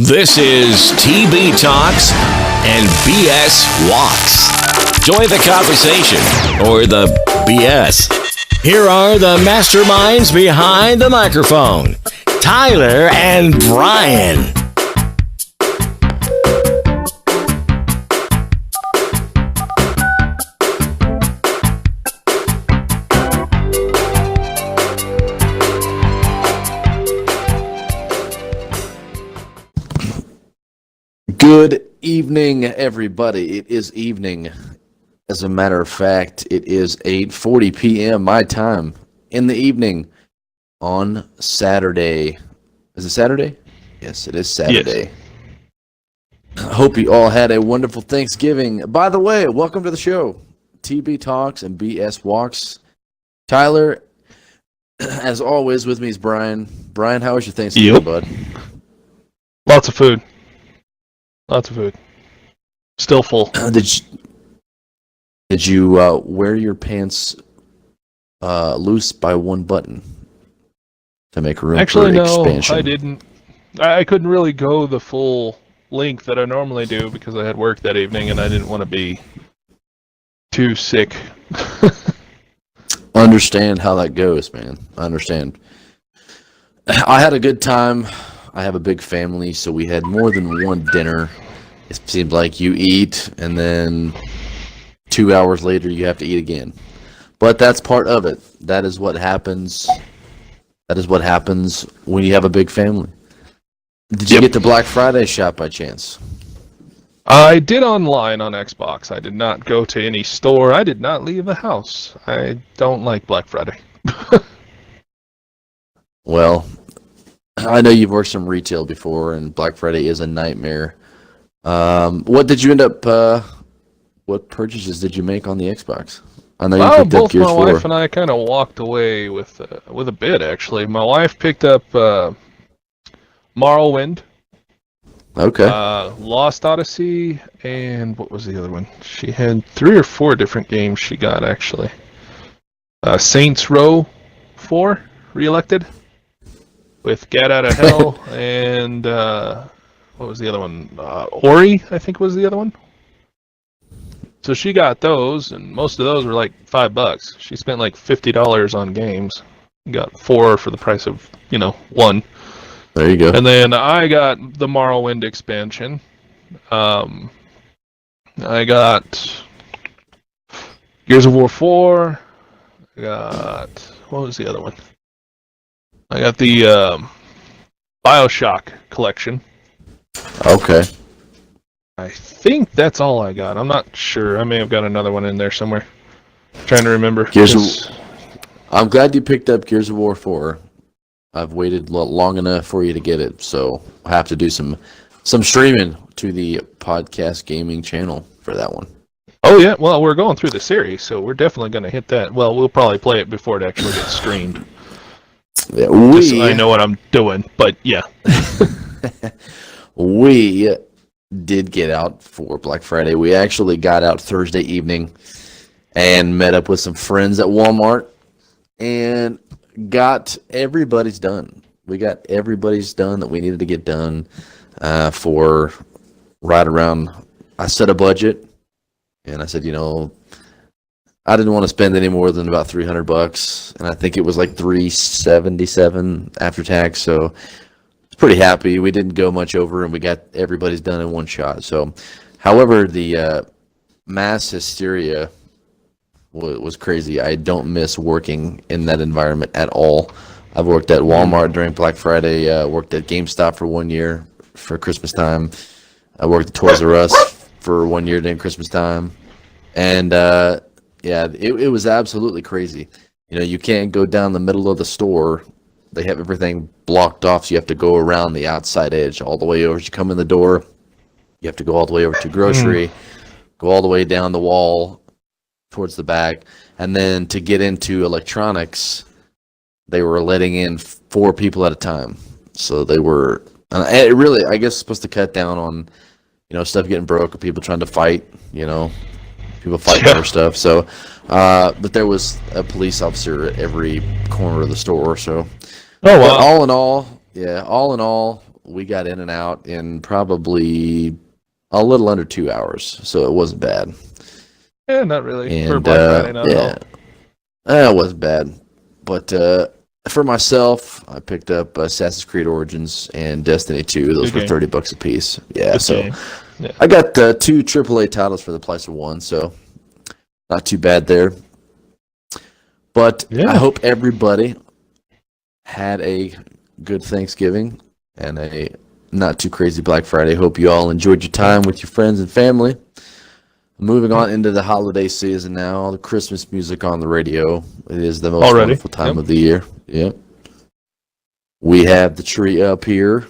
This is TB Talks and BS Walks. Join the conversation or the BS. Here are the masterminds behind the microphone, Tyler and Brian. Good evening, everybody. It is evening. As a matter of fact, it is 8:40 p.m. my time in the evening on Saturday. Is it Saturday? Yes, it is Saturday. Yes. I hope you all had a wonderful Thanksgiving. By the way, welcome to the show. TB Talks and BS Walks. Tyler, as always, with me is Brian. Brian, how was your Thanksgiving, bud? Lots of food. Lots of food. Still full. Did you wear your pants loose by one button to make room for expansion? No, I didn't. I couldn't really go the full length that I normally do because I had work that evening and I didn't want to be too sick. Understand how that goes, man. I understand. I had a good time. I have a big family, so we had more than one dinner. It seemed like you eat, and then 2 hours later you have to eat again. But that's part of it. That is what happens. That is what happens when you have a big family. Did you get the Black Friday shop by chance? I did online on Xbox. I did not go to any store. I did not leave the house. I don't like Black Friday. Well, I know you've worked some retail before, and Black Friday is a nightmare. What did you end up? What purchases did you make on the Xbox? I know you picked up Gears 4. Both my wife and I kind of walked away with a bid. Actually, my wife picked up Morrowind. Okay. Lost Odyssey, and what was the other one? She had 3 or 4 different games she got actually. Saints Row 4 Reelected. With Get Out of Hell and what was the other one? Ori, I think was the other one. So she got those, and most of those were like $5. She spent like $50 on games. Got 4 for the price of, one. There you go. And then I got the Morrowind expansion. I got Gears of War 4. I got, what was the other one? I got the BioShock collection. Okay. I think that's all I got. I'm not sure. I may have got another one in there somewhere. I'm trying to remember. I'm glad you picked up Gears of War 4. I've waited long enough for you to get it, so I'll have to do some streaming to the PodCast gaming channel for that one. Oh, yeah. Well, we're going through the series, so we're definitely going to hit that. Well, we'll probably play it before it actually gets streamed. Yeah, I know what I'm doing, but yeah. We did get out for Black Friday. We actually got out Thursday evening and met up with some friends at Walmart and got everybody's done. We got everybody's done that we needed to get done for right around. I set a budget and I said, I didn't want to spend any more than about $300, and I think it was like $377 after tax. So, I was pretty happy. We didn't go much over, and we got everybody's done in one shot. So, however, the mass hysteria was crazy. I don't miss working in that environment at all. I've worked at Walmart during Black Friday. Worked at GameStop for 1 year for Christmas time. I worked at Toys R Us for 1 year during Christmas time, and yeah, it was absolutely crazy. You can't go down the middle of the store. They have everything blocked off, so you have to go around the outside edge all the way over. As you come in the door, you have to go all the way over to grocery, go all the way down the wall towards the back, and then to get into electronics, they were letting in 4 people at a time. So they were, it really, I guess, supposed to cut down on, stuff getting broke or people trying to fight, people fighting over stuff. So, but there was a police officer at every corner of the store. So, oh wow! All in all, we got in and out in probably a little under 2 hours, so it wasn't bad. Yeah, not really. And For Black Friday, not at all. it wasn't bad. But for myself, I picked up Assassin's Creed Origins and Destiny 2. Those were $30 a piece. Yeah, so yeah. I got 2 AAA titles for the price of one, so not too bad there. But I hope everybody had a good Thanksgiving and a not too crazy Black Friday. Hope you all enjoyed your time with your friends and family. Moving on into the holiday season now, all the Christmas music on the radio. It is the most wonderful time of the year. Yep. We have the tree up here.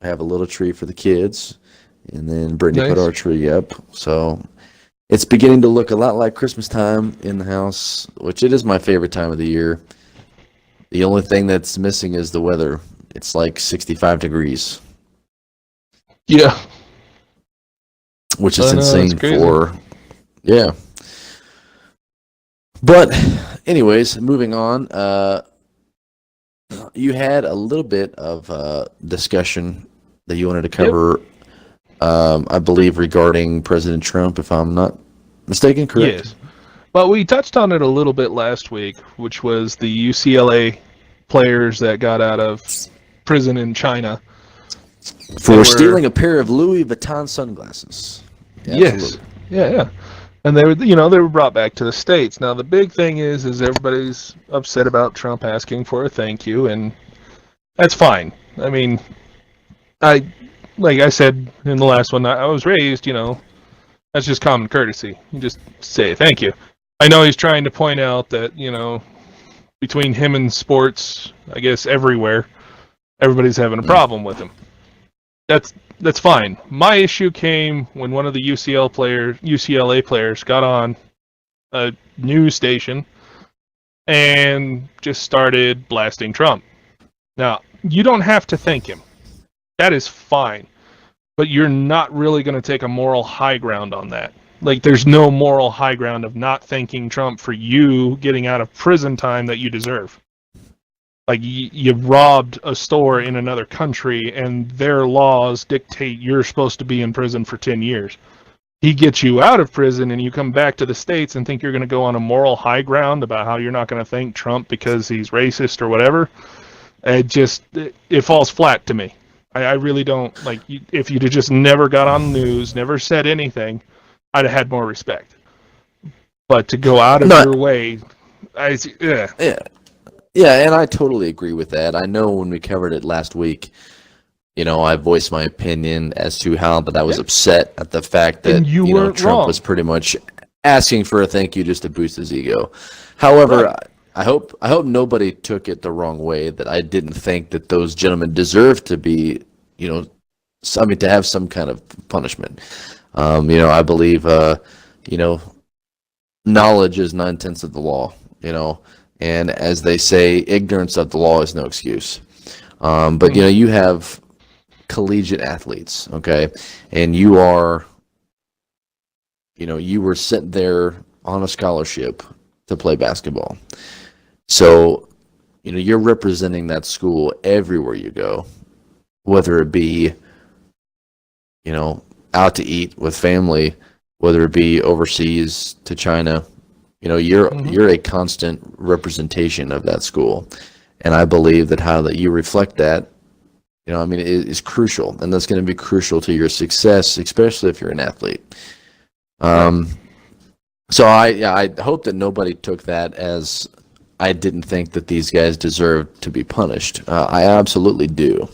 I have a little tree for the kids. And then Brittany put our tree up. So it's beginning to look a lot like Christmas time in the house, which it is my favorite time of the year. The only thing that's missing is the weather. It's like 65 degrees. Yeah. Which is insane for, yeah. But, anyways, moving on. You had a little bit of discussion that you wanted to cover, I believe, regarding President Trump, if I'm not mistaken, correct? Yes. But we touched on it a little bit last week, which was the UCLA players that got out of prison in China. For stealing a pair of Louis Vuitton sunglasses. Yes. Yeah. And they were brought back to the States. Now the big thing is everybody's upset about Trump asking for a thank you, and that's fine. I mean, like I said in the last one, I was raised, that's just common courtesy. You just say thank you. I know he's trying to point out that, between him and sports, I guess everywhere, everybody's having a problem with him. That's fine. My issue came when one of the UCLA players got on a news station and just started blasting Trump. Now, you don't have to thank him. That is fine. But you're not really going to take a moral high ground on that. Like, there's no moral high ground of not thanking Trump for you getting out of prison time that you deserve. Like, you robbed a store in another country, and their laws dictate you're supposed to be in prison for 10 years. He gets you out of prison, and you come back to the States and think you're going to go on a moral high ground about how you're not going to thank Trump because he's racist or whatever. It falls flat to me. I really don't. Like, if you'd have just never got on the news, never said anything, I'd have had more respect. But to go out of your way, Yeah, and I totally agree with that. I know when we covered it last week, I voiced my opinion as to how that I was upset at the fact that Trump was pretty much asking for a thank you just to boost his ego. However, I hope nobody took it the wrong way, that I didn't think that those gentlemen deserved to be, to have some kind of punishment. I believe, knowledge is 9/10 of the law, and as they say, ignorance of the law is no excuse. But, you have collegiate athletes, okay? And you are, you were sent there on a scholarship to play basketball. So, you're representing that school everywhere you go, whether it be, out to eat with family, whether it be overseas to China. You're a constant representation of that school, and I believe that how that you reflect that, it is crucial, and that's going to be crucial to your success, especially if you're an athlete. So I hope that nobody took that as I didn't think that these guys deserved to be punished. I absolutely do.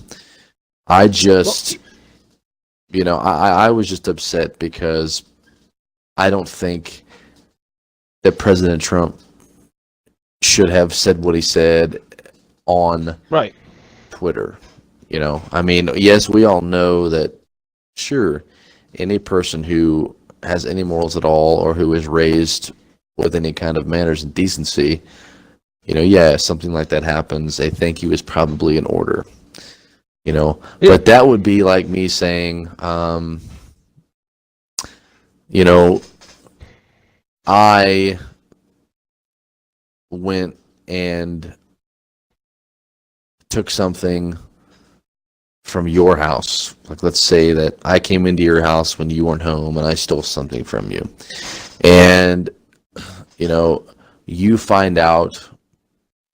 I just, I was just upset because I don't think that President Trump should have said what he said on Twitter. Yes, we all know that, sure, any person who has any morals at all or who is raised with any kind of manners and decency, something like that happens, a thank you is probably in order. But that would be like me saying, I went and took something from your house. Like, let's say that I came into your house when you weren't home and I stole something from you. And, you find out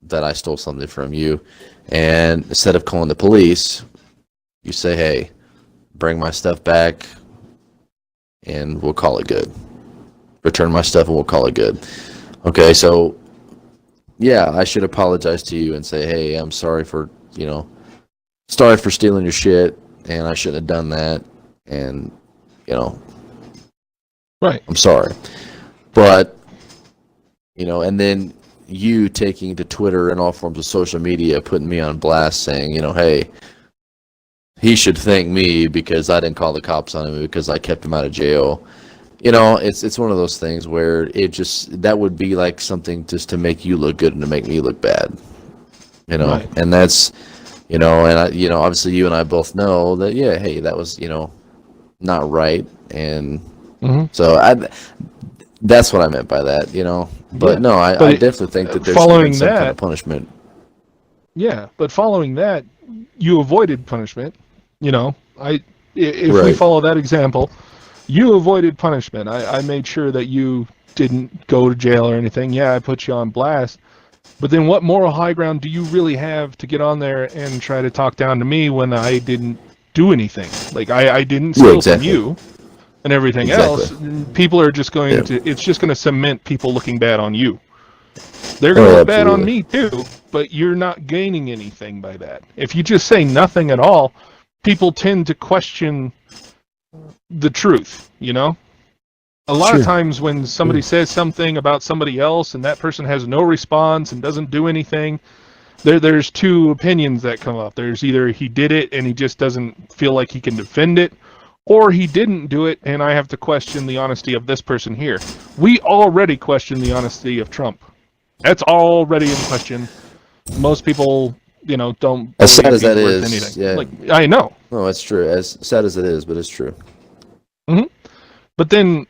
that I stole something from you. And instead of calling the police, you say, hey, bring my stuff back and we'll call it good. Return my stuff and we'll call it good. Okay, so, yeah, I should apologize to you and say, hey, I'm sorry for stealing your shit, and I shouldn't have done that, and, Right. I'm sorry. But, and then you taking to Twitter and all forms of social media, putting me on blast saying, hey, he should thank me because I didn't call the cops on him because I kept him out of jail. It's one of those things where that would be like something just to make you look good and to make me look bad. Right. And that's, and obviously you and I both know that, yeah, hey, that was, not right. And so that's what I meant by that, But no, I definitely think that there's some kind of punishment. Yeah, but following that, you avoided punishment. If we follow that example, you avoided punishment. I made sure that you didn't go to jail or anything. Yeah, I put you on blast. But then what moral high ground do you really have to get on there and try to talk down to me when I didn't do anything? Like, I didn't steal from you and everything else. People are just going to, it's just going to cement people looking bad on you. They're going to look bad on me too, but you're not gaining anything by that. If you just say nothing at all, people tend to question the truth, A lot of times when somebody says something about somebody else and that person has no response and doesn't do anything, there's two opinions that come up. There's either he did it and he just doesn't feel like he can defend it, or he didn't do it and I have to question the honesty of this person here. We already question the honesty of Trump. That's already in question. Most people, don't. As sad as that is, yeah. I know. No, it's true. As sad as it is, but it's true. But then,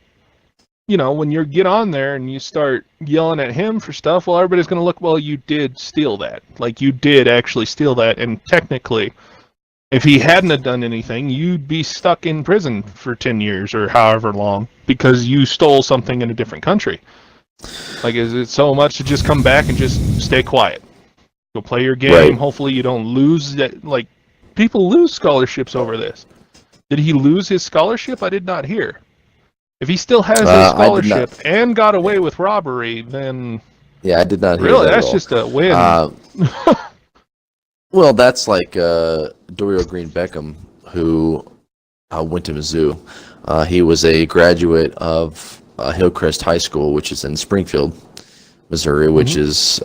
when you get on there and you start yelling at him for stuff, well, everybody's going to look, well, you did steal that. Like, you did actually steal that. And technically, if he hadn't have done anything, you'd be stuck in prison for 10 years or however long because you stole something in a different country. Like, is it so much to just come back and just stay quiet? Go play your game. Right. Hopefully you don't lose that. Like, people lose scholarships over this. Did he lose his scholarship? I did not hear. If he still has his scholarship and got away with robbery, then... Yeah, I did not hear really, that that's just a win. Well, that's like Dorial Green Beckham, who went to Mizzou. He was a graduate of Hillcrest High School, which is in Springfield, Missouri, which is,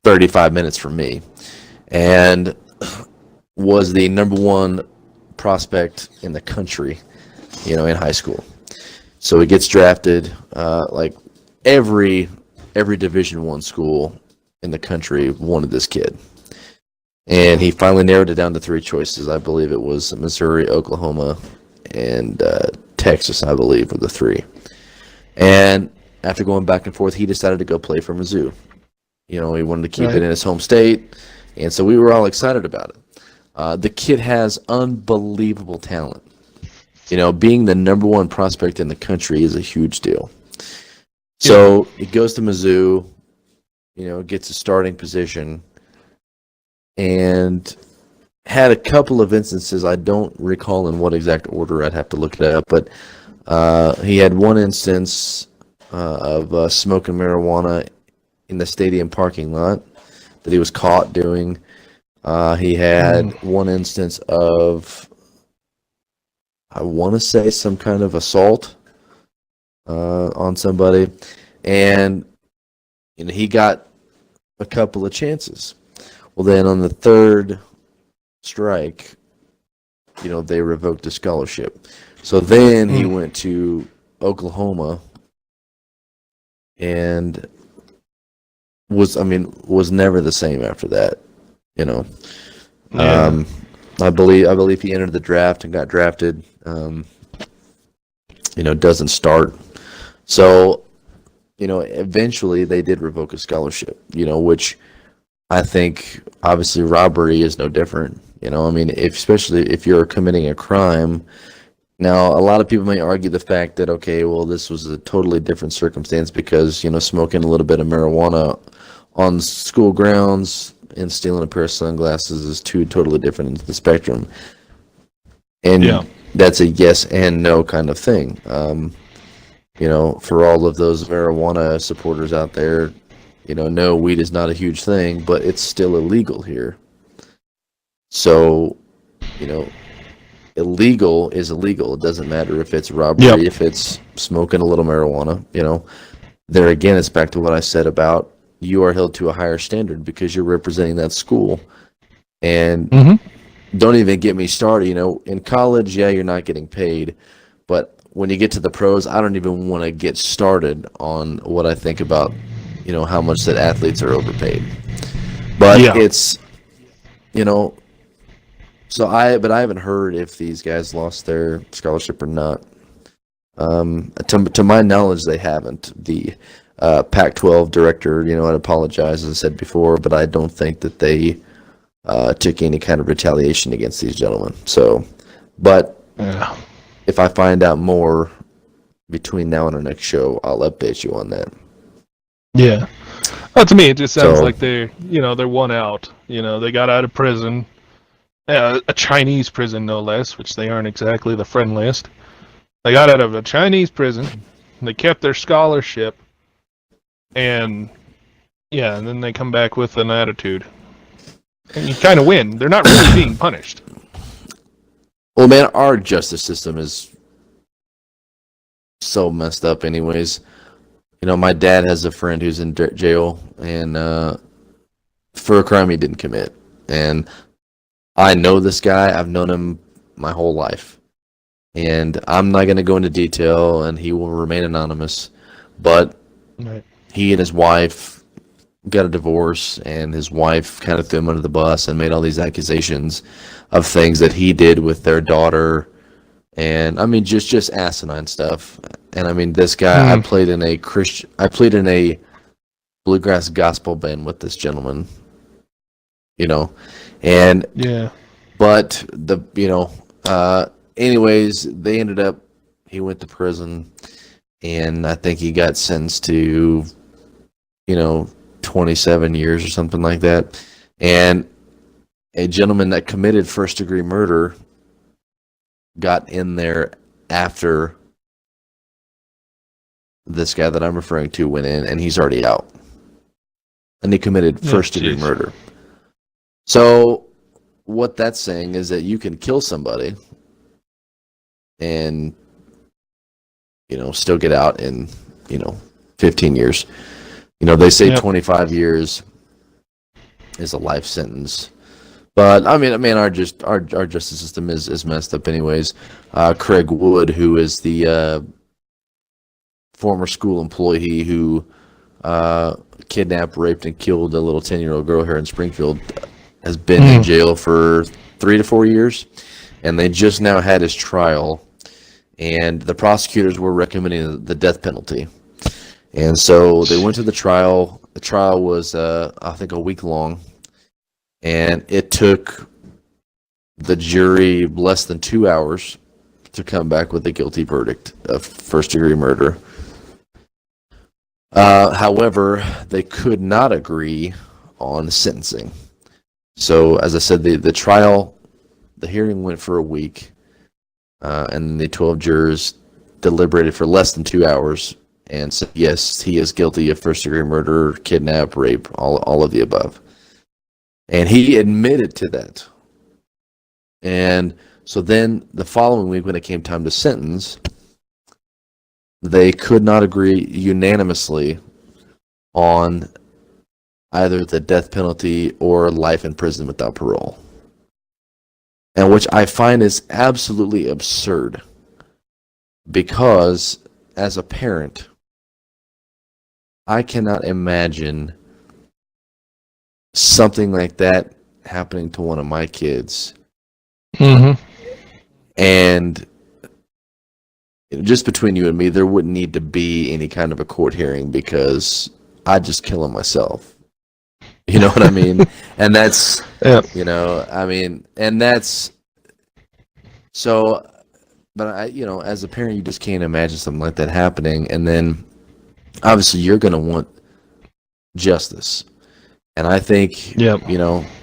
35 minutes from me, and was the number one prospect in the country, in high school. So he gets drafted, like every Division I school in the country wanted this kid. And he finally narrowed it down to three choices. I believe it was Missouri, Oklahoma, and Texas, I believe, were the three. And after going back and forth, he decided to go play for Mizzou. He wanted to keep it in his home state, and so we were all excited about it. The kid has unbelievable talent. Being the number one prospect in the country is a huge deal. So he goes to Mizzou, gets a starting position, and had a couple of instances. I don't recall in what exact order. I'd have to look it up, but he had one instance of smoking marijuana in the stadium parking lot that he was caught doing. He had one instance of, I want to say, some kind of assault on somebody, and he got a couple of chances. Well, then on the third strike, they revoked his scholarship. So then he went to Oklahoma and was never the same after that. I believe he entered the draft and got drafted. Doesn't start. So, eventually they did revoke his scholarship. Which I think obviously robbery is no different. I mean, especially if you're committing a crime. Now, a lot of people may argue the fact that, okay, well, this was a totally different circumstance because, smoking a little bit of marijuana on school grounds and stealing a pair of sunglasses is two totally different ends of the spectrum. And that's a yes and no kind of thing. For all of those marijuana supporters out there, no, weed is not a huge thing, but it's still illegal here. So, illegal is illegal. It doesn't matter if it's robbery, if it's smoking a little marijuana, There again, it's back to what I said about you are held to a higher standard because you're representing that school. And don't even get me started, in college, you're not getting paid. But when you get to the pros, I don't even want to get started on what I think about, how much that athletes are overpaid. But it's, but I haven't heard if these guys lost their scholarship or not. To my knowledge, they haven't. The Pac-12 director, had apologized, as I said before, but I don't think that they took any kind of retaliation against these gentlemen. So, but if I find out more between now and our next show, I'll update you on that. Yeah. Well, to me, it just sounds like they're one out. They got out of prison. A Chinese prison, no less, which they aren't exactly the friendliest. They got out of a Chinese prison. They kept their scholarship. And then they come back with an attitude. And you kind of win. They're not really being punished. Well, man, our justice system is so messed up anyways. My dad has a friend who's in jail and for a crime he didn't commit. And I know this guy. I've known him my whole life. And I'm not going to go into detail, and he will remain anonymous. But he and his wife got a divorce, and his wife kind of threw him under the bus and made all these accusations of things that he did with their daughter. And, I mean, just asinine stuff. And, I mean, this guy, I played in a bluegrass gospel band with this gentleman. And but anyways, they ended up, he went to prison, and I think he got sentenced to 27 years or something like that. And a gentleman that committed first degree murder got in there after this guy that I'm referring to went in, and he's already out, and he committed first degree murder. So what that's saying is that you can kill somebody and, still get out in, 15 years. They say 25 years is a life sentence. But, I mean, our justice system is messed up anyways. Craig Wood, who is the former school employee who kidnapped, raped, and killed a little 10-year-old girl here in Springfield, has been in jail for 3 to 4 years, and they just now had his trial, and the prosecutors were recommending the death penalty. And so they went to the trial. The trial was, I think, a week long, and it took the jury less than 2 hours to come back with a guilty verdict of first-degree murder. However, they could not agree on sentencing. So, as I said, the hearing went for a week, and the 12 jurors deliberated for less than 2 hours and said, yes, he is guilty of first-degree murder, kidnap, rape, all of the above. And he admitted to that. And so then the following week, when it came time to sentence, they could not agree unanimously on either the death penalty or life in prison without parole. And which I find is absolutely absurd, because as a parent, I cannot imagine something like that happening to one of my kids. And just between you and me, there wouldn't need to be any kind of a court hearing, because I'd just kill him myself. You know what I mean? And that's, Yeah. and that's so. But as a parent, you just can't imagine something like that happening. And then, obviously, you're going to want justice. And I think, Yep.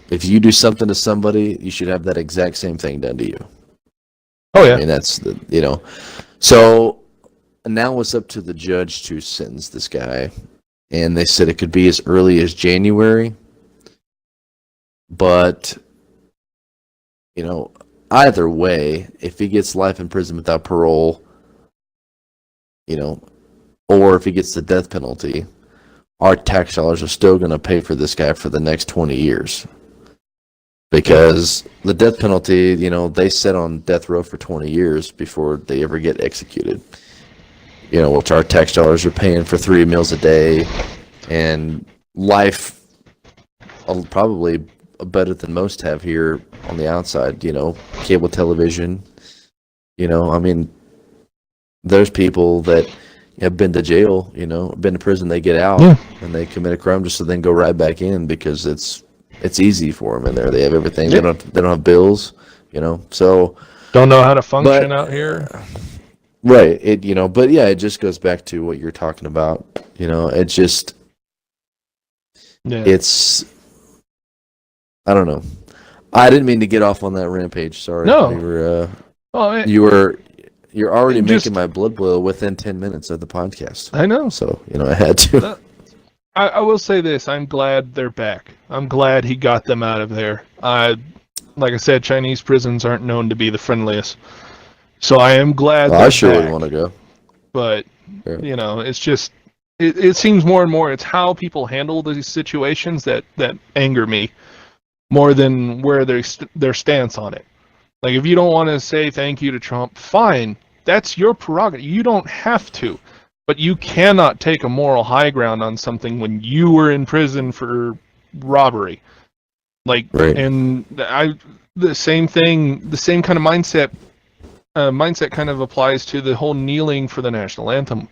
if you do something to somebody, you should have that exact same thing done to you. Oh yeah. I mean, that's So now it's up to the judge to sentence this guy. And they said it could be as early as January. But, either way, if he gets life in prison without parole, or if he gets the death penalty, our tax dollars are still going to pay for this guy for the next 20 years. Because the death penalty, they sit on death row for 20 years before they ever get executed. Which our tax dollars are paying for 3 meals a day and life probably better than most have here on the outside, cable television. There's people that have been to jail, been to prison, they get out and they commit a crime just to then go right back in because it's easy for them in there. They have everything. They don't have bills, so don't know how to function out here. Right. But yeah, it just goes back to what you're talking about. It just it's I don't know. I didn't mean to get off on that rampage. Sorry. No. We were, you're already just making my blood boil within 10 minutes of the podcast. I know. So, I had to. I will say this. I'm glad they're back. I'm glad he got them out of there. Like I said, Chinese prisons aren't known to be the friendliest. So I am glad they're I sure back. would want to go. But, it's just, it seems more and more it's how people handle these situations that anger me more than where their stance on it. Like, if you don't want to say thank you to Trump, fine. That's your prerogative. You don't have to. But you cannot take a moral high ground on something when you were in prison for robbery. Like, right. And the same thing, the same kind of mindset kind of applies to the whole kneeling for the national anthem.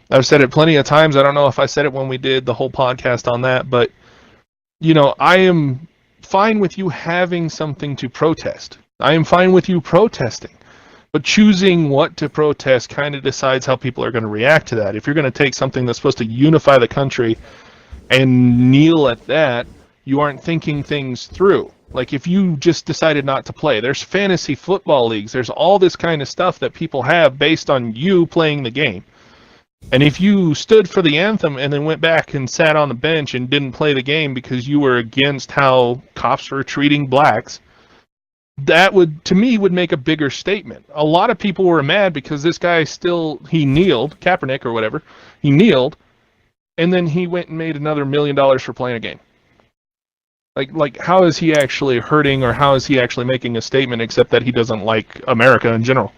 I've said it plenty of times. I don't know if I said it when we did the whole podcast on that, but, I am fine with you having something to protest. I am fine with you protesting. But choosing what to protest kind of decides how people are going to react to that. If you're going to take something that's supposed to unify the country and kneel at that, you aren't thinking things through. Like, if you just decided not to play, there's fantasy football leagues, there's all this kind of stuff that people have based on you playing the game. And if you stood for the anthem and then went back and sat on the bench and didn't play the game because you were against how cops were treating blacks, that would make a bigger statement. A lot of people were mad because this guy he kneeled, Kaepernick or whatever, he kneeled, and then he went and made another $1 million for playing a game. Like, how is he actually hurting, or how is he actually making a statement except that he doesn't like America in general?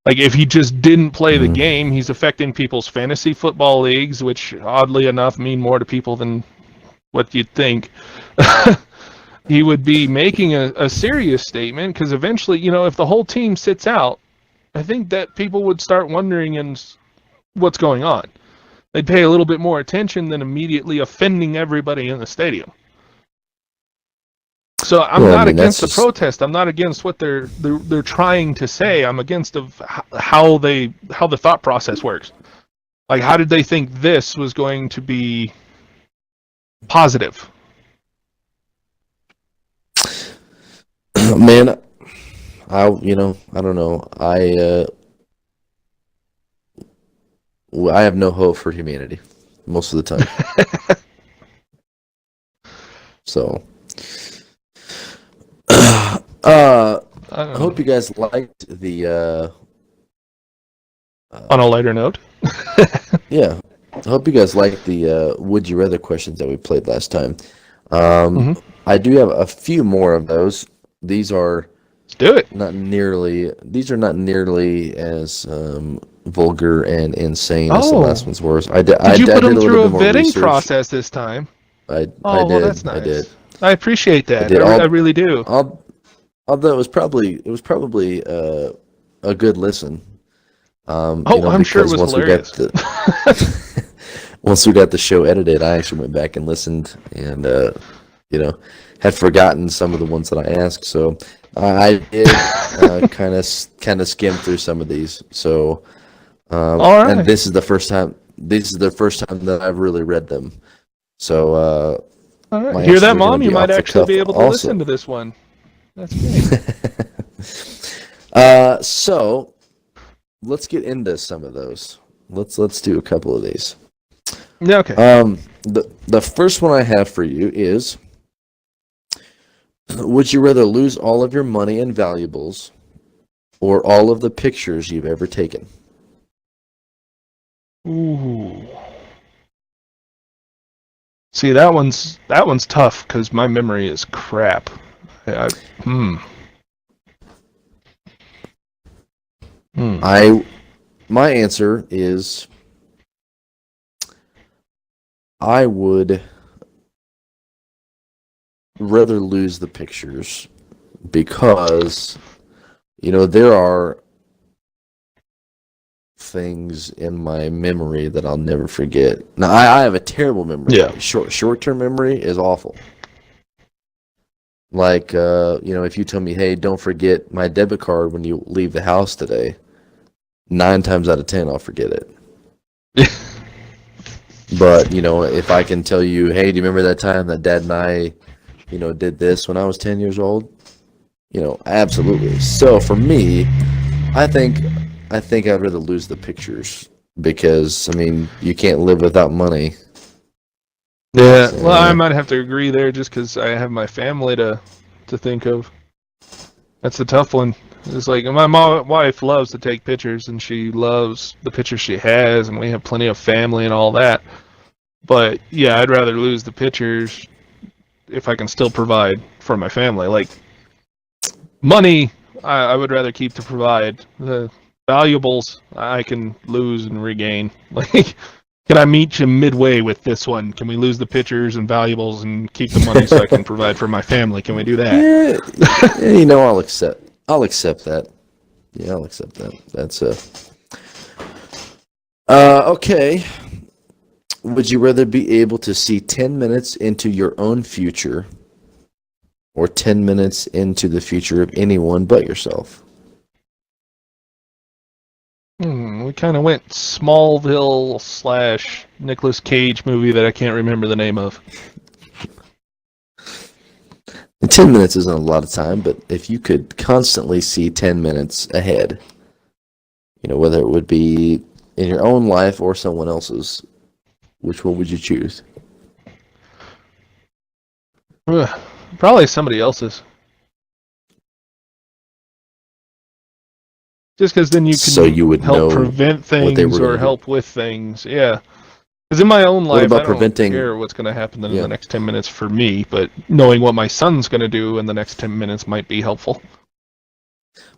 Like, if he just didn't play the game, he's affecting people's fantasy football leagues, which oddly enough mean more to people than what you'd think. He would be making a serious statement, because eventually, if the whole team sits out, I think that people would start wondering what's going on. They'd pay a little bit more attention than immediately offending everybody in the stadium. So I'm not against the protest. I'm not against what they're trying to say. I'm against how the thought process works. Like, how did they think this was going to be positive? Man, I don't know. I have no hope for humanity most of the time. So, I hope you guys liked the. On a lighter note. Yeah, I hope you guys liked the Would You Rather questions that we played last time. I do have a few more of those. These are not nearly as vulgar and insane as the last ones were. Did you put them through a vetting process this time? I did. Well, that's nice. I did. I appreciate that. I really do. Although it was probably a good listen. I'm sure it was hilarious. Once we got the show edited, I actually went back and listened, and had forgotten some of the ones that I asked. So I did kind of skim through some of these. So, All right. and this is the first time. This is the first time that I've really read them. So, All right. my Hear answers that, are gonna Mom? You be might off the actually cuff be able to also. listen to this one. That's great. So let's get into some of those. Let's do a couple of these. Yeah, okay. The first one I have for you is: would you rather lose all of your money and valuables, or all of the pictures you've ever taken? Ooh. See, that one's tough because my memory is crap. My answer is I would rather lose the pictures because there are things in my memory that I'll never forget. Now I have a terrible memory. Yeah. Short-term memory is awful. Like if you tell me, hey, don't forget my debit card when you leave the house today, 9 times out of 10 I'll forget it. But if I can tell you, hey, do you remember that time that Dad and I did this when I was 10 years old? Absolutely. So for me, I think I'd rather lose the pictures because you can't live without money. Yeah, well, I might have to agree there just because I have my family to think of. That's a tough one. It's like my wife loves to take pictures, and she loves the pictures she has, and we have plenty of family and all that. But yeah, I'd rather lose the pictures if I can still provide for my family. Like money, I would rather keep to provide. The valuables I can lose and regain. Like, can I meet you midway with this one? Can we lose the pictures and valuables and keep the money so I can provide for my family? Can we do that? Yeah, I'll accept that. Yeah, I'll accept that. That's okay. Would you rather be able to see 10 minutes into your own future or 10 minutes into the future of anyone but yourself? We kind of went Smallville / Nicolas Cage movie that I can't remember the name of. 10 minutes isn't a lot of time, but if you could constantly see 10 minutes ahead, whether it would be in your own life or someone else's, which one would you choose? Probably somebody else's. Just because then you can you would help know prevent what they were things gonna or do. help with things. Yeah. Because in my own What life, about I don't preventing- care what's going to happen in Yeah. the next 10 minutes for me, but knowing what my son's going to do in the next 10 minutes might be helpful.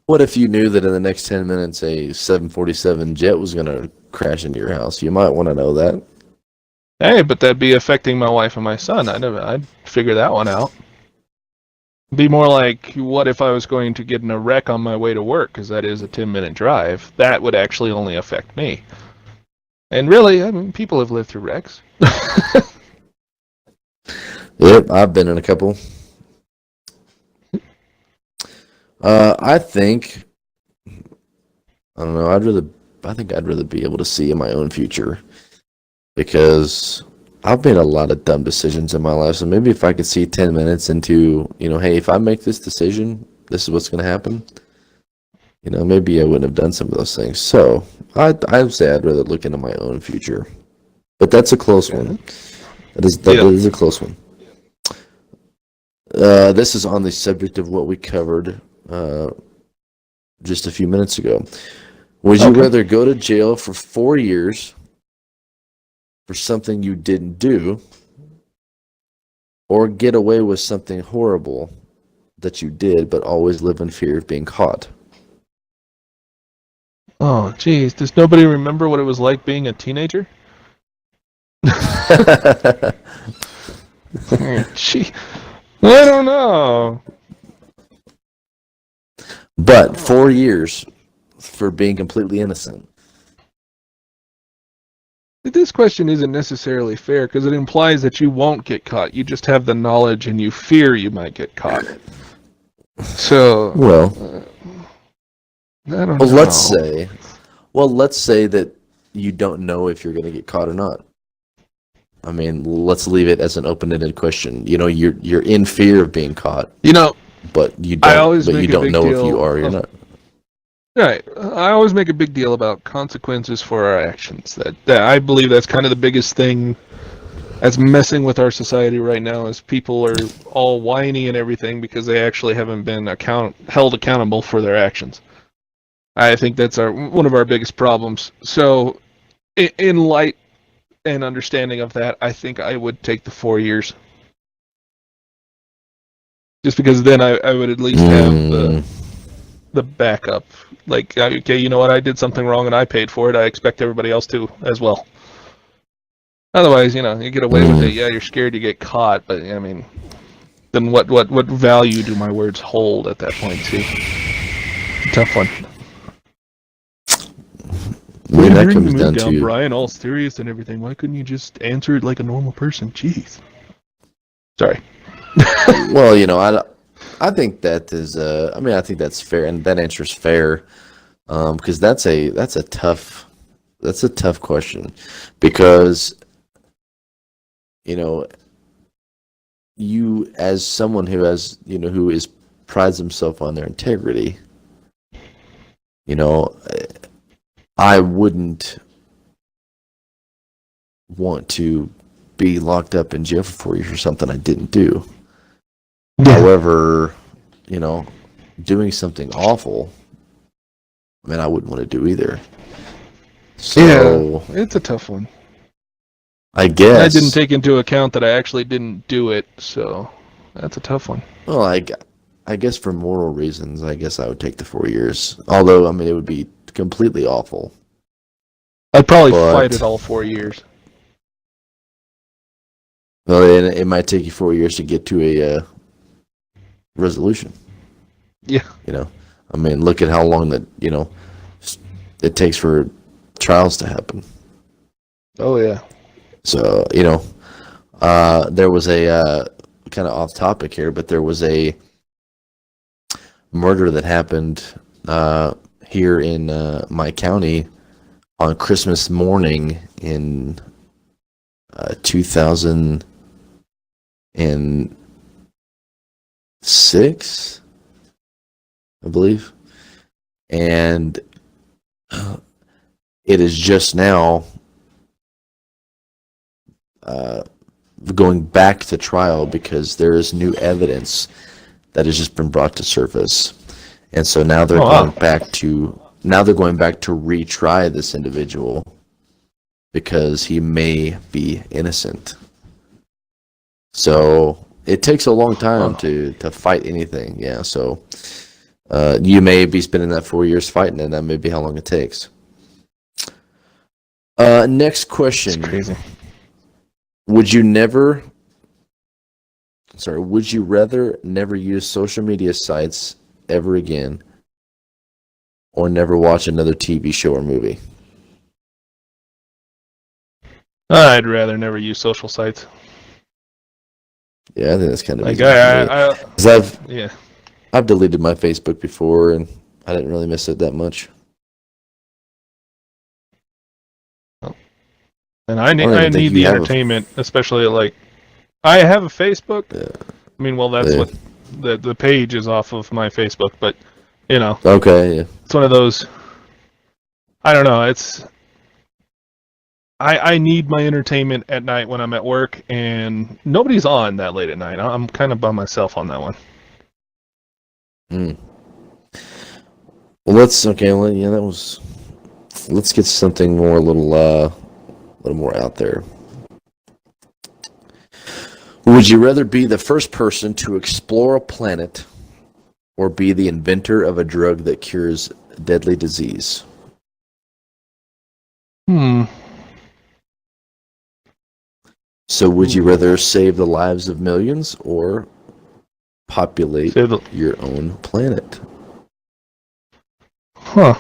What if you knew that in the next 10 minutes a 747 jet was going to crash into your house? You might want to know that. Hey, but that'd be affecting my wife and my son. I'd figure that one out. Be more like, what if I was going to get in a wreck on my way to work, because that is a 10-minute drive. That would actually only affect me. And really, people have lived through wrecks. Yep, I've been in a couple. I don't know. I think I'd rather be able to see in my own future because I've made a lot of dumb decisions in my life. So maybe if I could see 10 minutes into, hey, if I make this decision, this is what's going to happen. Maybe I wouldn't have done some of those things. So I'd say I'd rather look into my own future. But that's a close one. That is a close one. This is on the subject of what we covered just a few minutes ago. Would you rather go to jail for 4 years for something you didn't do, or get away with something horrible that you did but always live in fear of being caught? Oh, geez. Does nobody remember what it was like being a teenager? Gee, I don't know. But 4 years for being completely innocent. This question isn't necessarily fair because it implies that you won't get caught. You just have the knowledge and you fear you might get caught. So, Well, I don't know. let's say that you don't know if you're going to get caught or not. I mean, let's leave it as an open-ended question. You know, you're in fear of being caught. You know, but you I don't. always But make you a don't big know if deal you are or you're of- not. Right. I always make a big deal about consequences for our actions. That I believe that's kind of the biggest thing that's messing with our society right now is people are all whiny and everything because they actually haven't been held accountable for their actions. I think that's one of our biggest problems. So, in light and understanding of that, I think I would take the 4 years. Just because then I would at least have the backup. Like, okay, you know what? I did something wrong and I paid for it. I expect everybody else to as well. Otherwise, you know, you get away with it. Yeah, you're scared you get caught, but I mean, then what value do my words hold at that point? See, tough one. I mean, that comes down down, to Brian, all serious and everything. Why couldn't you just answer it like a normal person? Jeez. Sorry. well, you know, I think that is. I mean, I think that's fair, and that answer is fair, because that's a tough question, because you know, you as someone who has who prides himself on their integrity, you know, I wouldn't want to be locked up in jail for 4 years for something I didn't do. Yeah. However, you know, doing something awful, I mean, I wouldn't want to do either. So, yeah, it's a tough one. I guess I didn't take into account that I actually didn't do it, so that's a tough one. Well, I guess for moral reasons, I guess I would take the 4 years. Although, I mean, it would be completely awful. I'd probably fight it all 4 years. Well, it might take you 4 years to get to a resolution. Yeah. You know, I mean, look at how long that it takes for trials to happen. Oh yeah. So there was a kind of off topic here, but there was a murder that happened here in my county on Christmas morning in 2006, I believe, and it is just now going back to trial because there is new evidence that has just been brought to surface, and so now they're going back to retry this individual because he may be innocent. So it takes a long time to fight anything. Yeah, so you may be spending that 4 years fighting, and that may be how long it takes. Next question. That's crazy. Would you rather never use social media sites ever again, or never watch another TV show or movie? I'd rather never use social sites. Yeah, I think that's kind of like easy for me. I've deleted my Facebook before, and I didn't really miss it that much. And I need the entertainment, especially like I have a Facebook. Yeah. I mean, well, that's what the page is off of my Facebook, but you know. Okay. Yeah. It's one of those. I don't know. It's. I need my entertainment at night when I'm at work, and nobody's on that late at night. I'm kind of by myself on that one. Well, let's get something more a little more out there. Would you rather be the first person to explore a planet, or be the inventor of a drug that cures deadly disease? So would you rather save the lives of millions or populate your own planet? Huh.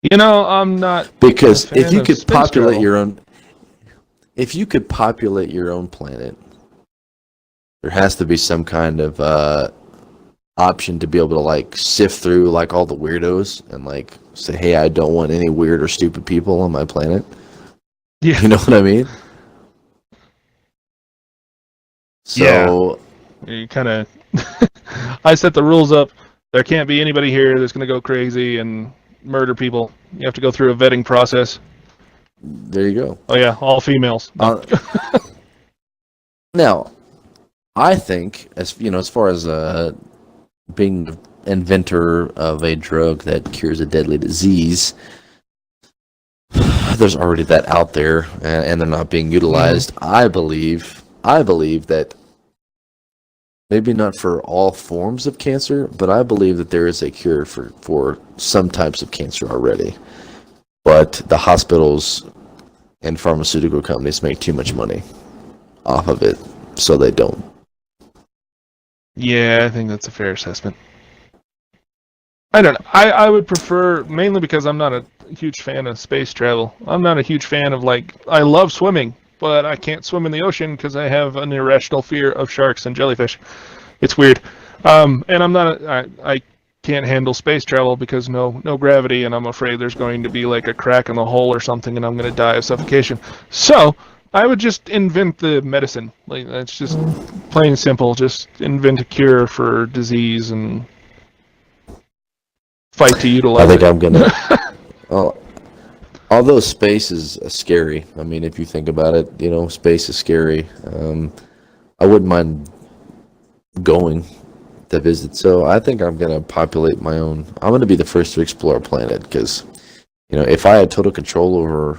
You know, I'm not Because a fan of space travel. if you could populate your own planet, there has to be some kind of option to be able to like sift through like all the weirdos and like say, hey, I don't want any weird or stupid people on my planet. Yeah. You know what I mean? So You kind of. I set the rules up. There can't be anybody here that's going to go crazy and murder people. You have to go through a vetting process. there you go. Oh yeah, all females. No. Now, I think as you know, as far as being the inventor of a drug that cures a deadly disease, there's already that out there, and they're not being utilized. I believe that maybe not for all forms of cancer, but I believe that there is a cure for some types of cancer already. But the hospitals and pharmaceutical companies make too much money off of it, so they don't. Yeah, I think that's a fair assessment. I don't know. I would prefer, mainly because I'm not a huge fan of space travel. I'm not a huge fan of, like, I love swimming, but I can't swim in the ocean because I have an irrational fear of sharks and jellyfish. It's weird. And I'm not, I can't handle space travel because no gravity, and I'm afraid there's going to be like a crack in the hull or something, and I'm going to die of suffocation. So I would just invent the medicine. Like, that's just plain and simple. Just invent a cure for disease and fight to utilize I think it. I'm gonna. Although space is scary. I mean, if you think about it, you know, space is scary. I wouldn't mind going to visit. So I think I'm gonna populate my own. I'm gonna be the first to explore a planet because, you know, if I had total control over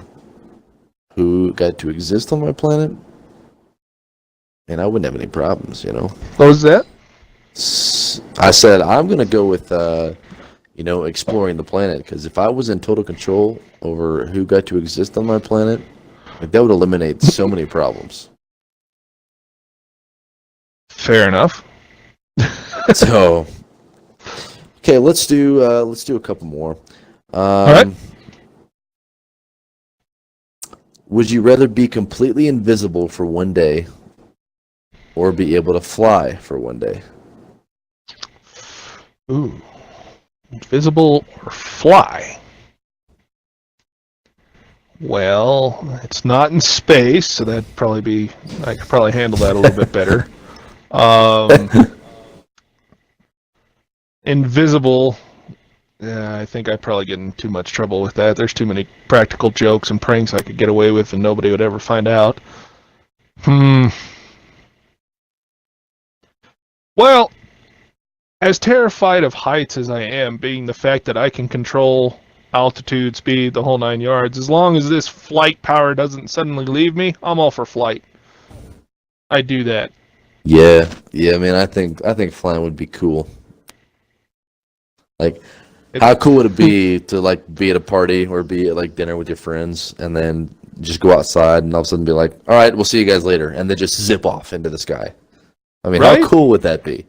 who got to exist on my planet, and I wouldn't have any problems. You know. What was that? I said I'm gonna go with you know, exploring the planet, because if I was in total control over who got to exist on my planet, like, that would eliminate so many problems. Fair enough. So, okay, let's do a couple more. All right. Would you rather be completely invisible for one day, or be able to fly for one day? Ooh. Invisible or fly? Well, it's not in space, so that'd probably be. I could probably handle that a little bit better. Invisible. Yeah, I think I'd probably get in too much trouble with that. There's too many practical jokes and pranks I could get away with, and nobody would ever find out. Well, as terrified of heights as I am, being the fact that I can control altitude, speed, the whole 9 yards, as long as this flight power doesn't suddenly leave me, I'm all for flight. I do that. Yeah, I mean, I think flying would be cool. Like, how cool would it be to like be at a party or be at like dinner with your friends and then just go outside and all of a sudden be like, all right, we'll see you guys later, and then just zip off into the sky? I mean, right? How cool would that be?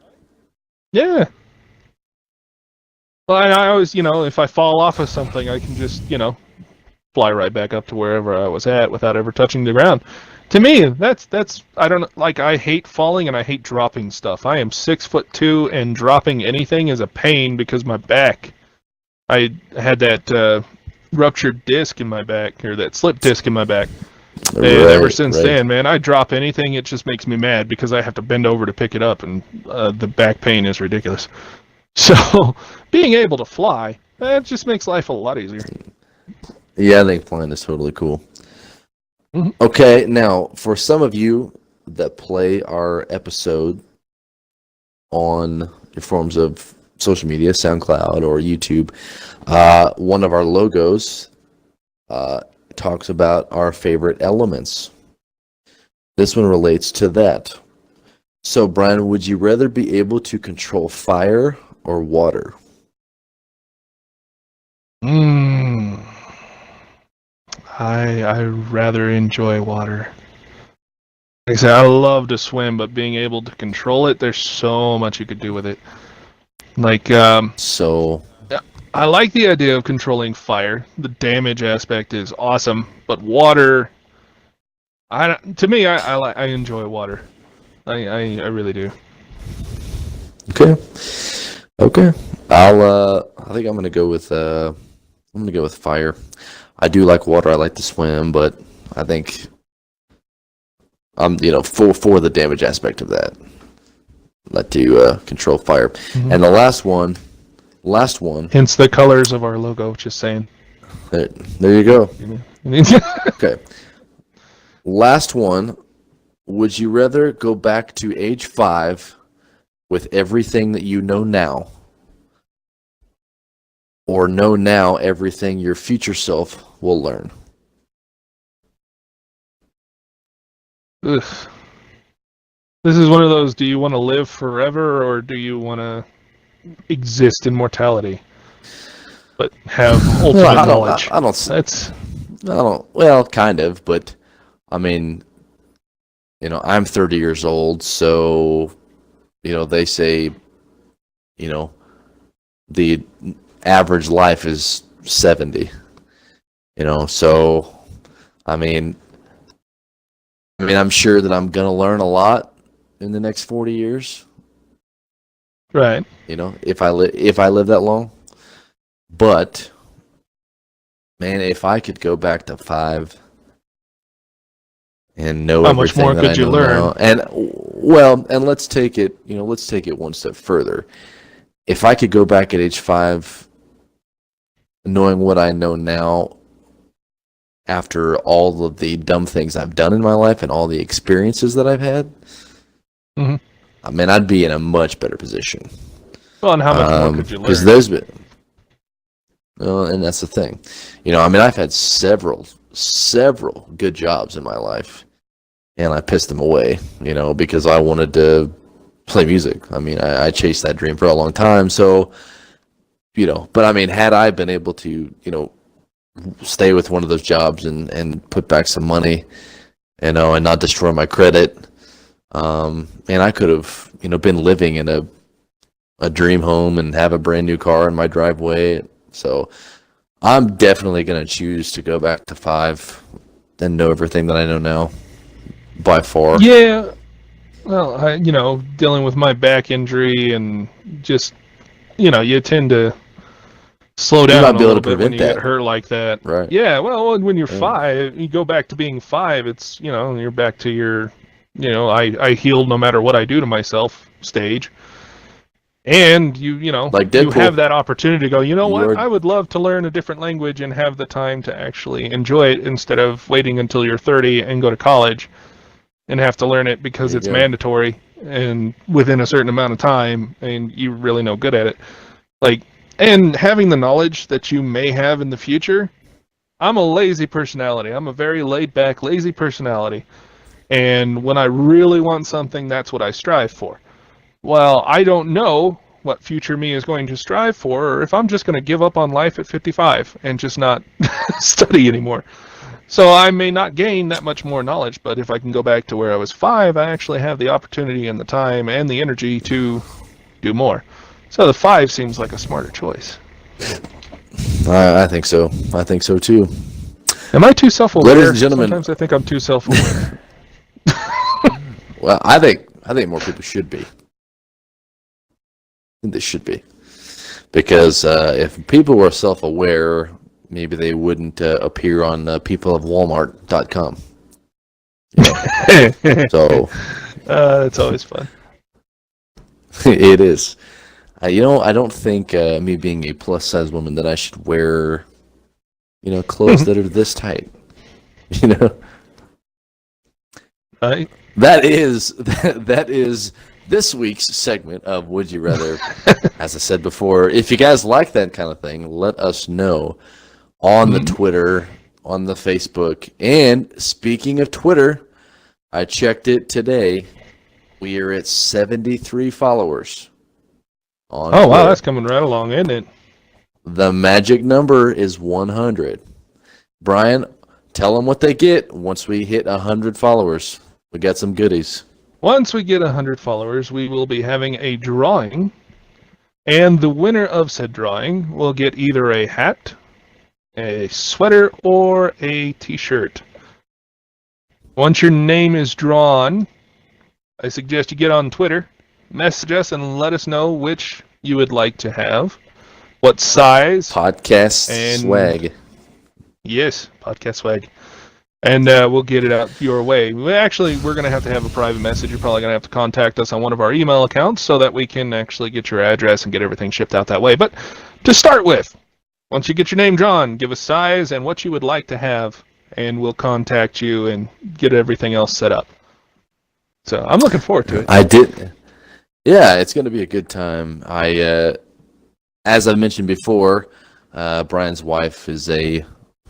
Yeah. Well, I always, you know, if I fall off of something, I can just, you know, fly right back up to wherever I was at without ever touching the ground. To me, that's I don't like. I hate falling and I hate dropping stuff. I am 6'2", and dropping anything is a pain because my back. I had that ruptured disc in my back, or that slip disc in my back. And ever since then, man, I drop anything, it just makes me mad because I have to bend over to pick it up, and the back pain is ridiculous. So, being able to fly, that just makes life a lot easier. Yeah, I think flying is totally cool. Mm-hmm. Okay, now, for some of you that play our episode on forms of social media, SoundCloud or YouTube, one of our logos talks about our favorite elements. This one relates to that. So, Brian, would you rather be able to control fire or water? I rather enjoy water. Like I said, I love to swim, but being able to control it, there's so much you could do with it. Like, I like the idea of controlling fire. The damage aspect is awesome, but water. To me, I enjoy water. I really do. Okay. I think I'm gonna go with fire. I do like water. I like to swim, but I think I'm for the damage aspect of that. I'd like to control fire. Mm-hmm. And the last one. Hence the colors of our logo. Just saying. There you go. Okay. Last one. Would you rather go back to age 5 with everything that you know now, or know now everything your future self will learn? Ugh. This is one of those, do you want to live forever or do you want to exist in mortality but have ultimate knowledge? Well, kind of, but I mean, I'm 30 years old, so they say the average life is 70. So I mean I'm sure that I'm gonna learn a lot in the next 40 years. Right. If I live that long. But man, if I could go back to 5 and know how much more could you learn? Now, and let's take it one step further. If I could go back at age 5, knowing what I know now, after all of the dumb things I've done in my life and all the experiences that I've had, mm-hmm. I mean, I'd be in a much better position. Well, and how much more could you learn? Because there's been, and that's the thing. I've had several good jobs in my life, and I pissed them away, because I wanted to play music. I mean, I chased that dream for a long time, so, but I mean, had I been able to, stay with one of those jobs and put back some money, and not destroy my credit, and I could have, been living in a dream home and have a brand new car in my driveway. So I'm definitely going to choose to go back to 5 and know everything that I know now, by far. Yeah. Well, dealing with my back injury and just, you tend to slow down a little bit when you get hurt like that. Right. Yeah, well, when you're 5, you go back to being 5, it's, you're back to your, I heal no matter what I do to myself stage. And like you have that opportunity to go, what? I would love to learn a different language and have the time to actually enjoy it instead of waiting until you're 30 and go to college and have to learn it because it's mandatory and within a certain amount of time and you're really no good at it. And having the knowledge that you may have in the future, I'm a lazy personality. I'm a very laid-back, lazy personality. And when I really want something, that's what I strive for. Well, I don't know what future me is going to strive for, or if I'm just going to give up on life at 55 and just not study anymore. So I may not gain that much more knowledge, but if I can go back to where I was 5, I actually have the opportunity and the time and the energy to do more. So the 5 seems like a smarter choice. I think so. I think so too. Am I too self-aware? Ladies and gentlemen, sometimes I think I'm too self-aware. Well, I think more people should be. I think they should be, because if people were self-aware, maybe they wouldn't appear on peopleofwalmart.com. So it's always fun. It is. I don't think me being a plus-size woman that I should wear, clothes that are this tight. Right. That is this week's segment of Would You Rather. As I said before, if you guys like that kind of thing, let us know on the Twitter, on the Facebook. And speaking of Twitter, I checked it today. We are at 73 followers on Twitter. Wow, that's coming right along, isn't it? The magic number is 100. Brian, tell them what they get once we hit 100 followers. We got some goodies. Once we get 100 followers, we will be having a drawing And the winner of said drawing will get either a hat, a sweater, or a t-shirt. Once your name is drawn, I suggest you get on Twitter, message us, and let us know which you would like to have, what size. PodCast swag. Yes, podcast swag. And we'll get it out your way. We're going to have a private message. You're probably going to have to contact us on one of our email accounts so that we can actually get your address and get everything shipped out that way. But to start with, once you get your name drawn, give us size and what you would like to have, and we'll contact you and get everything else set up. So I'm looking forward to it. Yeah, it's going to be a good time. As I mentioned before, Brian's wife is a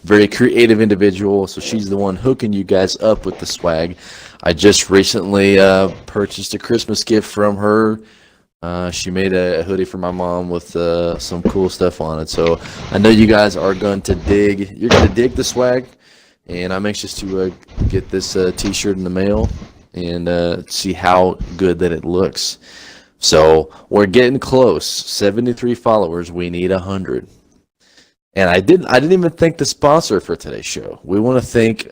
very creative individual, so she's the one hooking you guys up with the swag. I just recently purchased a Christmas gift from her. She made a hoodie for my mom with some cool stuff on it. So I know you guys are going to dig. You're going to dig the swag, and I'm anxious to get this T-shirt in the mail and see how good that it looks. So we're getting close. 73 followers. We need 100. And I didn't even thank the sponsor for today's show. We want to thank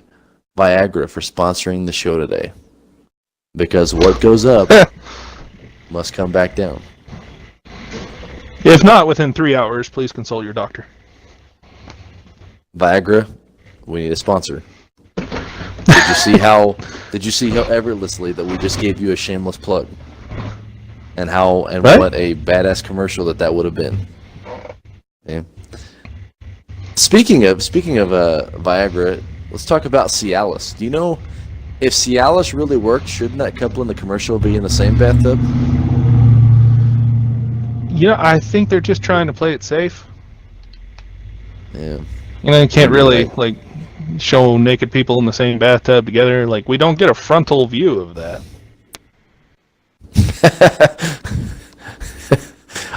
Viagra for sponsoring the show today, because what goes up must come back down. If not within 3 hours, please consult your doctor. Viagra, we need a sponsor. Did you see how effortlessly that we just gave you a shameless plug, and what a badass commercial that would have been. Yeah. Speaking of Viagra, let's talk about Cialis. Do you know if Cialis really worked, shouldn't that couple in the commercial be in the same bathtub? I think they're just trying to play it safe. Yeah. You can't really show naked people in the same bathtub together. We don't get a frontal view of that.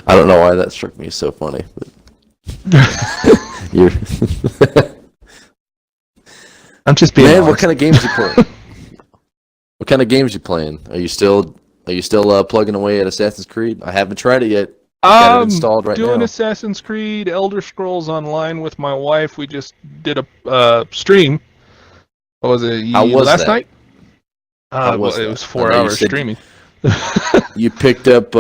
I don't know why that struck me so funny, but I'm just being honest. What kind of games you playing? What kind of games you playing? Are you still plugging away at Assassin's Creed? I haven't tried it yet. Got it installed right doing now. Assassin's Creed, Elder Scrolls Online with my wife. We just did a stream. What was it? Last night? It was 4 hours streaming. You picked up.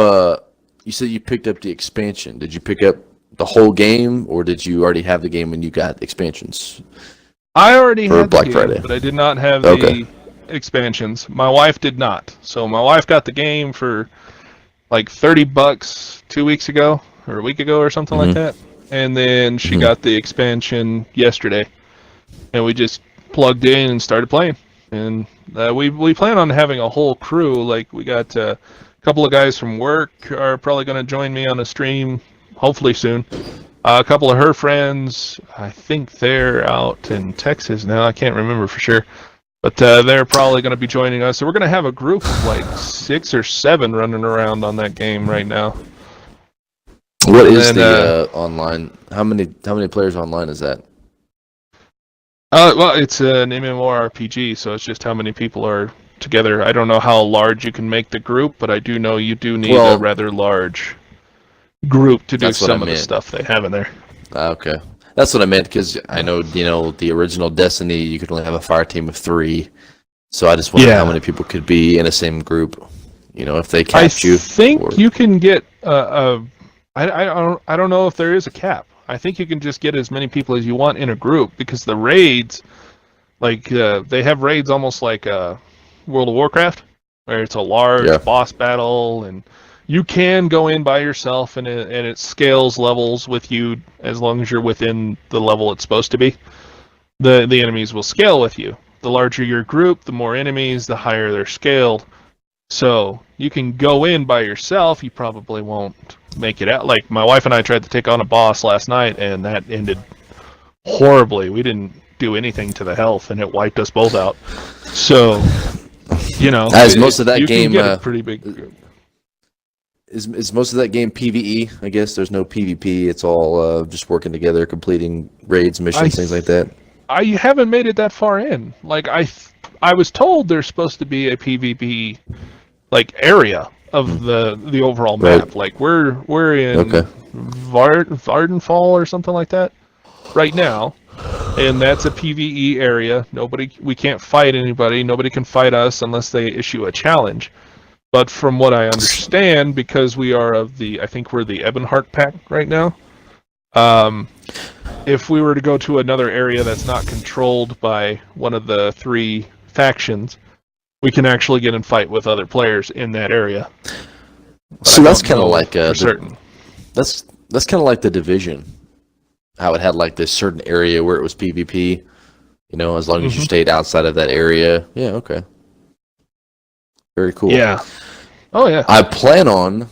You said you picked up the expansion. Did you pick up the whole game, or did you already have the game when you got expansions? I already had Black the game, Friday. but I did not have the expansions. My wife did not. So my wife got the game for $30 2 weeks ago, or a week ago, or something like that. And then she got the expansion yesterday, and we just plugged in and started playing. And we plan on having a whole crew. We got a couple of guys from work are probably going to join me on a stream, hopefully soon. A couple of her friends, I think they're out in Texas now. I can't remember for sure. But they're probably going to be joining us. So we're going to have a group of 6 or 7 running around on that game right now. What is the online? How many players online is that? Well, it's an MMORPG, so it's just how many people are together. I don't know how large you can make the group, but I do know you do need a rather large group to do some of the stuff they have in there. Okay. That's what I meant, because I know, the original Destiny, you could only have a fire team of 3. So I just wondered how many people could be in the same group, if they catch you. I think you can get I don't know if there is a cap. I think you can just get as many people as you want in a group, because the raids, they have raids almost like World of Warcraft, where it's a large boss battle, and you can go in by yourself, and it scales levels with you as long as you're within the level it's supposed to be. The enemies will scale with you. The larger your group, the more enemies, the higher they're scaled. So you can go in by yourself. You probably won't make it out. My wife and I tried to take on a boss last night, and that ended horribly. We didn't do anything to the health, and it wiped us both out. So, as most of that game, can get a pretty big group. Is most of that game PvE? I guess there's no PvP. It's all just working together, completing raids, missions, things like that. I haven't made it that far in. I was told there's supposed to be a PvP area of the overall map. Right. Like we're in Okay. Vardenfall or something like that right now, and that's a PvE area. We can't fight anybody. Nobody can fight us unless they issue a challenge. But from what I understand, because we are I think we're the Ebonheart Pack right now. If we were to go to another area that's not controlled by one of the 3 factions, we can actually get in fight with other players in that area. So that's kind of like for certain. That's kind of like the Division, how it had like this certain area where it was PvP. As long as you stayed outside of that area. Yeah. Okay. Very cool. Yeah. Oh yeah. I plan on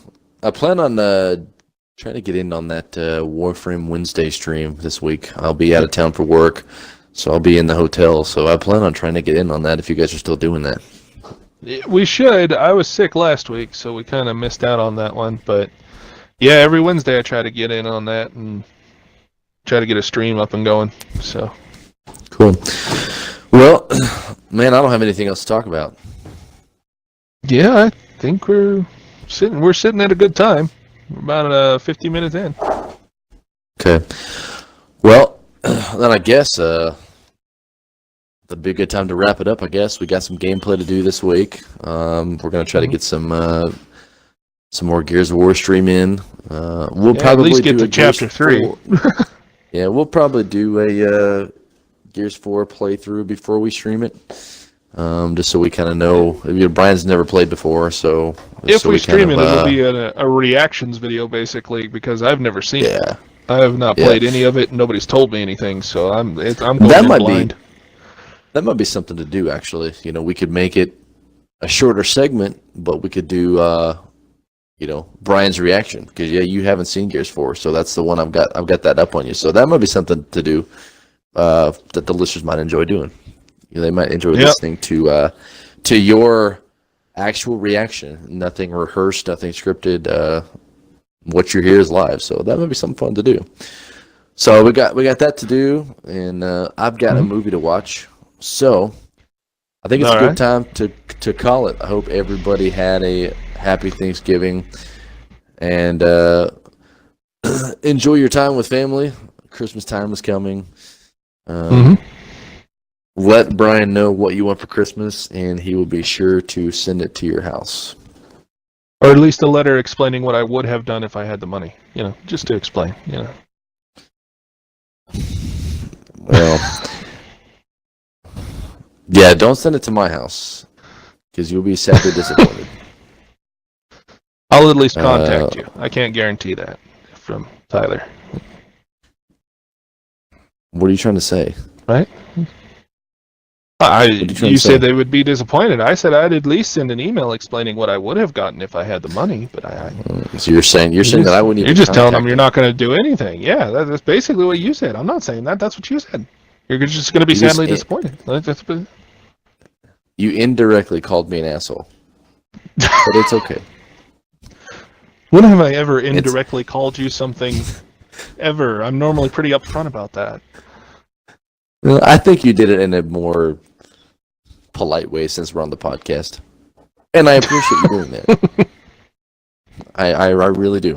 trying to get in on that Warframe Wednesday stream this week. I'll be out of town for work, so I'll be in the hotel. So I plan on trying to get in on that if you guys are still doing that. We should. I was sick last week, so we kind of missed out on that one. But yeah, every Wednesday I try to get in on that and try to get a stream up and going. So cool. Well, man, I don't have anything else to talk about. Yeah, I think we're sitting at a good time. We're about 50 minutes in. Okay. Well, then I guess that'd be a good time to wrap it up. I guess we got some gameplay to do this week. We're gonna try to get some more Gears of War stream in. We'll probably at least get do to chapter 3. Yeah, we'll probably do a Gears 4 playthrough before we stream it. Just so we kind of know. Brian's never played before, so if we stream it, it'll be a reactions video basically, because I've never seen it. I have not played any of it, and nobody's told me anything, so I'm going in blind. That might be something to do, actually. We could make it a shorter segment, but we could do Brian's reaction, because you haven't seen Gears 4, so that's the one I've got that up on you. So that might be something to do that the listeners might enjoy doing. They might enjoy listening to your actual reaction. Nothing rehearsed, nothing scripted. What you hear is live, so that might be something fun to do. So we got that to do, and I've got a movie to watch. So I think it's a good time to call it. I hope everybody had a happy Thanksgiving, and enjoy your time with family. Christmas time is coming. Let Brian know what you want for Christmas, and he will be sure to send it to your house. Or at least a letter explaining what I would have done if I had the money. Just to explain, Well, yeah, don't send it to my house, because you'll be sadly disappointed. I'll at least contact you. I can't guarantee that from Tyler. What are you trying to say? Right? You said they would be disappointed. I said I'd at least send an email explaining what I would have gotten if I had the money, but So you're saying that I wouldn't even. You're just telling them you're not going to do anything. Yeah, that's basically what you said. I'm not saying that. That's what you said. You're just going to be sadly disappointed. You indirectly called me an asshole, but it's okay. When have I ever indirectly called you something? Ever? I'm normally pretty upfront about that. Well, I think you did it in a more polite way since we're on the podcast, and I appreciate you doing that. I really do.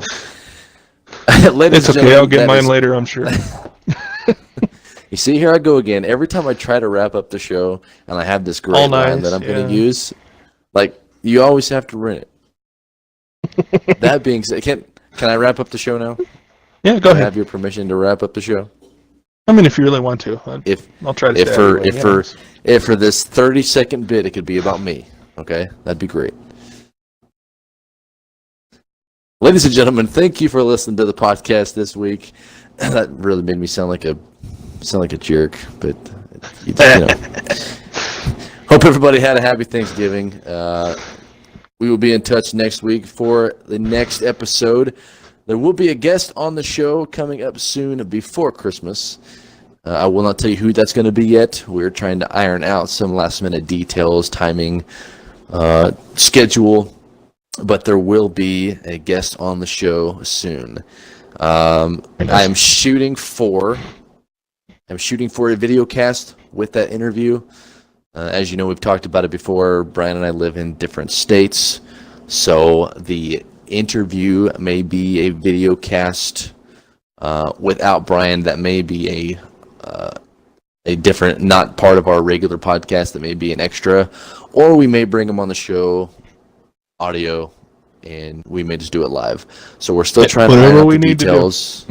It's okay. I'll get mine later, I'm sure. You see, here I go again. Every time I try to wrap up the show, and I have this great line that I'm going to use, like you always have to ruin it. That being said, can I wrap up the show now? Yeah, go ahead. I have your permission to wrap up the show. I mean, if you really want to, I'll try to. If for this 30-second bit, it could be about me. Okay, that'd be great. Ladies and gentlemen, thank you for listening to the podcast this week. That really made me sound like a jerk, but you know. Hope everybody had a happy Thanksgiving. We will be in touch next week for the next episode. There will be a guest on the show coming up soon before Christmas. I will not tell you who that's going to be yet. We're trying to iron out some last-minute details, timing, schedule, but there will be a guest on the show soon. I'm shooting for a video cast with that interview. As you know, we've talked about it before. Brian and I live in different states. So the interview may be a video cast without Brian. That may be a different, not part of our regular podcast. That may be an extra, or we may bring him on the show, audio, and we may just do it live. So we're still trying to iron out the details.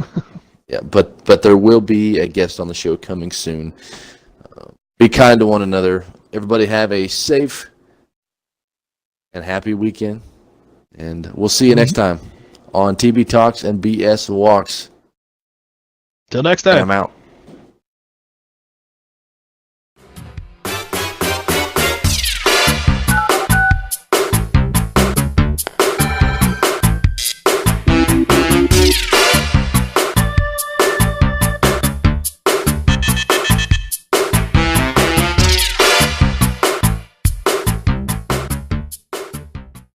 Yeah, but there will be a guest on the show coming soon. Be kind to one another. Everybody have a safe and happy weekend. And we'll see you next time on TB Talks and BS Walks. Till next time. And I'm out.